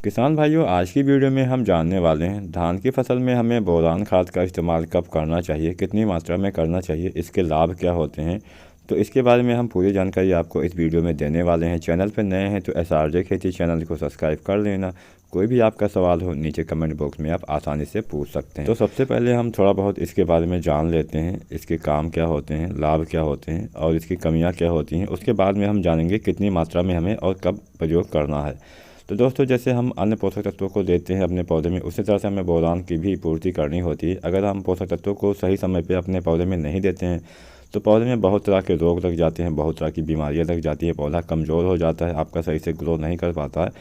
किसान भाइयों, आज की वीडियो में हम जानने वाले हैं धान की फसल में हमें बोरान खाद का इस्तेमाल कब करना चाहिए, कितनी मात्रा में करना चाहिए, इसके लाभ क्या होते हैं। तो इसके बारे में हम पूरी जानकारी आपको इस वीडियो में देने वाले हैं। चैनल पर नए हैं तो SRJ खेती चैनल को सब्सक्राइब कर लेना। कोई भी आपका सवाल हो नीचे कमेंट बॉक्स में आप आसानी से पूछ सकते हैं। तो सबसे पहले हम थोड़ा बहुत इसके बारे में जान लेते हैं, इसके काम क्या होते हैं, लाभ क्या होते हैं और इसकी कमियाँ क्या होती हैं। उसके बाद में हम जानेंगे कितनी मात्रा में हमें और कब प्रयोग करना है। तो दोस्तों, जैसे हम अन्य पोषक तत्वों को देते हैं अपने पौधे में, उसी तरह से हमें बोरान की भी पूर्ति करनी होती है। अगर हम पोषक तत्वों को सही समय पे अपने पौधे में नहीं देते हैं तो पौधे में बहुत तरह के रोग लग जाते हैं, बहुत तरह की बीमारियां लग जाती हैं, पौधा कमज़ोर हो जाता है, आपका सही से ग्रो नहीं कर पाता है,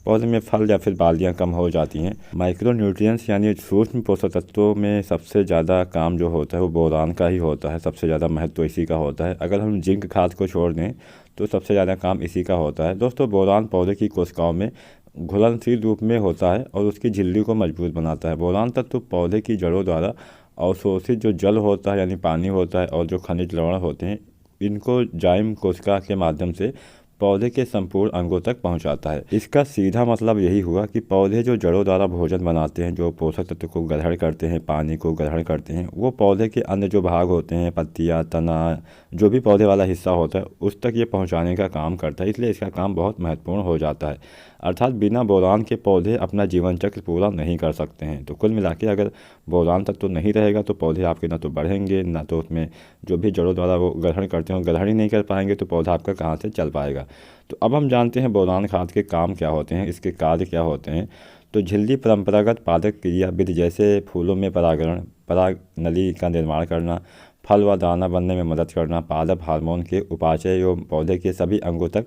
पौधे में फल या फिर बालियां कम हो जाती हैं। माइक्रो न्यूट्रिएंट्स यानी सूक्ष्म पोषक तत्वों में सबसे ज़्यादा काम जो होता है वो बोरान का ही होता है, सबसे ज़्यादा महत्व इसी का होता है। अगर हम जिंक खाद को छोड़ दें तो सबसे ज़्यादा काम इसी का होता है। दोस्तों, बोरान पौधे की कोशिकाओं में घुलनशील रूप में होता है और उसकी झिल्ली को मजबूत बनाता है। बोरान तत्व पौधे की जड़ों द्वारा अवशोषित जो जल होता है यानी पानी होता है और जो खनिज लवण होते हैं, इनको जाइम कोशिका के माध्यम से पौधे के संपूर्ण अंगों तक पहुंचाता है। इसका सीधा मतलब यही हुआ कि पौधे जो जड़ों द्वारा भोजन बनाते हैं, जो पोषक तत्व को ग्रहण करते हैं, पानी को ग्रहण करते हैं, वो पौधे के अन्य जो भाग होते हैं, पत्तियाँ, तना, जो भी पौधे वाला हिस्सा होता है, उस तक ये पहुंचाने का काम करता है। इसलिए इसका काम बहुत महत्वपूर्ण हो जाता है। अर्थात बिना बोरान के पौधे अपना जीवन चक्र पूरा नहीं कर सकते हैं। तो कुल मिला के अगर बोरान तत्व तो नहीं रहेगा तो पौधे आपके ना तो बढ़ेंगे, ना तो उसमें जो भी जड़ों द्वारा वो ग्रहण करते हैं ग्रहण ही नहीं कर पाएंगे, तो पौधा आपका कहाँ से चल पाएगा। तो अब हम जानते हैं बोरान खाद के काम क्या होते हैं, इसके कार्य क्या होते हैं। तो झिल्ली परंपरागत पादप क्रिया विधि, जैसे फूलों में परागण, पराग नली का निर्माण करना, फल व दाना बनने में मदद करना, पादप हार्मोन के उपाचय एवं पौधे के सभी अंगों तक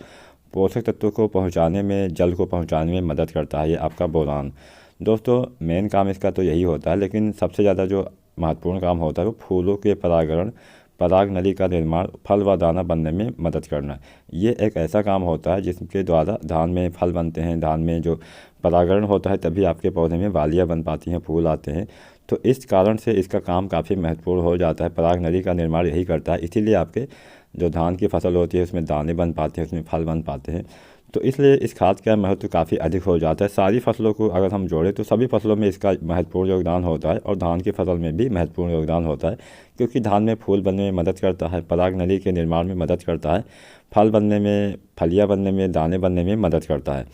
पोषक तत्वों को पहुंचाने में, जल को पहुंचाने में मदद करता है ये आपका बोरान। दोस्तों, मेन काम इसका तो यही होता है, लेकिन सबसे ज़्यादा जो महत्वपूर्ण काम होता है वो फूलों के परागण, पराग नली का निर्माण, फल व दाना बनने में मदद करना। ये एक ऐसा काम होता है जिसके द्वारा धान में फल बनते हैं, धान में जो परागण होता है तभी आपके पौधे में बालियाँ बन पाती हैं, फूल आते हैं। तो इस कारण से इसका काम काफ़ी महत्वपूर्ण हो जाता है। पराग नली का निर्माण यही करता है, इसीलिए आपके जो धान की फसल होती है उसमें दाने बन पाते हैं, उसमें फल बन पाते हैं। तो इसलिए इस खाद का महत्व काफ़ी अधिक हो जाता है। सारी फसलों को अगर हम जोड़ें तो सभी फसलों में इसका महत्वपूर्ण योगदान होता है और धान की फसल में भी महत्वपूर्ण योगदान होता है, क्योंकि धान में फूल बनने में मदद करता है, पराग नली के निर्माण में मदद करता है, फल बनने में, फलियाँ बनने में, दाने बनने में मदद करता है।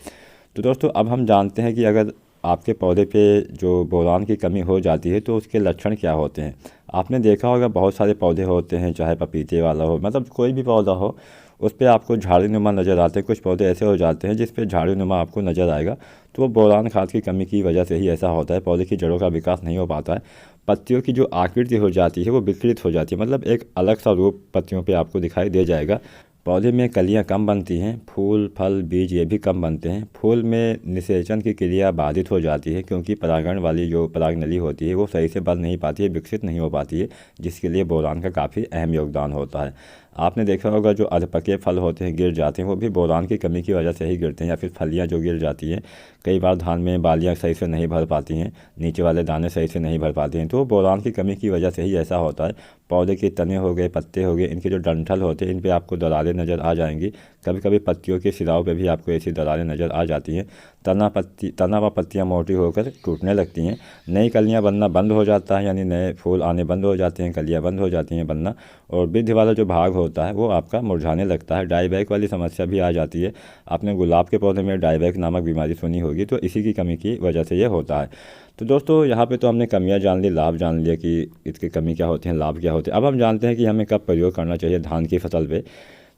तो दोस्तों, अब हम जानते हैं कि अगर आपके पौधे पे जो बोरान की कमी हो जाती है तो उसके लक्षण क्या होते हैं। आपने देखा होगा बहुत सारे पौधे होते हैं, चाहे पपीते वाला हो, मतलब कोई भी पौधा हो, उस पर आपको झाड़ीनुमा नज़र आते हैं। कुछ पौधे ऐसे हो जाते हैं जिस पे झाड़ीनुमा आपको नज़र आएगा, तो वो बोरान खाद की कमी की वजह से ही ऐसा होता है। पौधे की जड़ों का विकास नहीं हो पाता है, पत्तियों की जो आकृति हो जाती है वो विकृत हो जाती है, मतलब एक अलग सा रूप पत्तियों पे आपको दिखाई दे जाएगा। पौधे में कलियां कम बनती हैं, फूल, फल, बीज ये भी कम बनते हैं। फूल में निषेचन की क्रिया बाधित हो जाती है, क्योंकि परागण वाली जो पराग नली होती है वो सही से बंद नहीं पाती है, विकसित नहीं हो पाती है, जिसके लिए बोरान का काफ़ी अहम योगदान होता है। आपने देखा होगा जो अधपके फल होते हैं गिर जाते हैं, वो भी बोरान की कमी की वजह से ही गिरते हैं, या फिर फलियाँ जो गिर जाती हैं। कई बार धान में बालियाँ सही से नहीं भर पाती हैं, नीचे वाले दाने सही से नहीं भर पाते हैं, तो बोरान की कमी की वजह से ही ऐसा होता है। पौधे के तने हो गए, पत्ते हो गए, इनके जो डंठल होते हैं इन पे आपको दरारें नज़र आ जाएंगी। कभी कभी पत्तियों के सिराओं पे भी आपको ऐसी दरारें नज़र आ जाती हैं। तना व पत्तियाँ मोटी होकर टूटने लगती हैं, नई कलियाँ बनना बंद हो जाता है, यानी नए फूल आने बंद हो जाते हैं, कलियाँ बंद हो जाती हैं बनना, और वृद्धि वाला जो भाग होता है वो आपका मुरझाने लगता है। डाईबैक वाली समस्या भी आ जाती है। आपने गुलाब के पौधे में डाईबैक नामक बीमारी सुनी होगी, तो इसी की कमी की वजह से ये होता है। तो दोस्तों, यहाँ पे तो हमने कमियाँ जान ली, लाभ जान लिया कि इसकी कमी क्या होती है, लाभ क्या होते हैं। अब हम जानते हैं कि हमें कब प्रयोग करना चाहिए धान की फसल पे।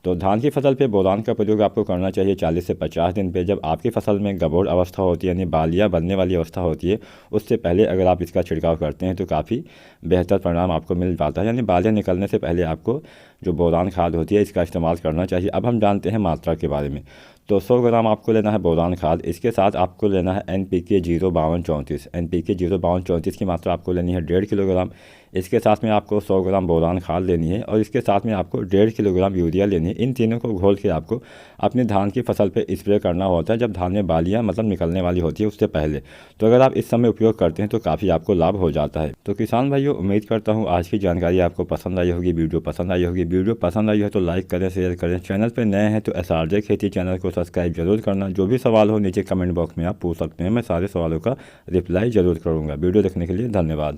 तो धान की फसल पे बोरान का प्रयोग आपको करना चाहिए 40 से 50 दिन पे, जब आपकी फसल में गबोड़ अवस्था होती है, यानी बालियाँ बनने वाली अवस्था होती है। उससे पहले अगर आप इसका छिड़काव करते हैं तो काफ़ी बेहतर परिणाम आपको मिल पाता है, यानी बालियाँ निकलने से पहले आपको जो बोरान खाद होती है इसका इस्तेमाल करना चाहिए। अब हम जानते हैं मात्रा के बारे में। तो 100 ग्राम आपको लेना है बोरान खाद, इसके साथ आपको लेना है NPK 05234, NPK 05234 की मात्रा आपको लेनी है 1.5 किलोग्राम। इसके साथ में आपको 100 ग्राम बोरान खाद लेनी है और इसके साथ में आपको 1.5 किलोग्राम यूरिया लेनी है। इन तीनों को घोल के आपको अपने धान की फसल पे स्प्रे करना होता है, जब धान में बालियाँ मतलब निकलने वाली होती है उससे पहले। तो अगर आप इस समय उपयोग करते हैं तो काफ़ी आपको लाभ हो जाता है। तो किसान भाइयों, उम्मीद करता हूँ आज की जानकारी आपको पसंद आई होगी, वीडियो पसंद आई होगी। वीडियो पसंद आई है तो लाइक करें, शेयर करें। चैनल पर नए हैं तो SRJ खेती चैनल को सब्सक्राइब जरूर करना। जो भी सवाल हो नीचे कमेंट बॉक्स में आप पूछ सकते हैं, मैं सारे सवालों का रिप्लाई ज़रूर करूँगा। वीडियो देखने के लिए धन्यवाद।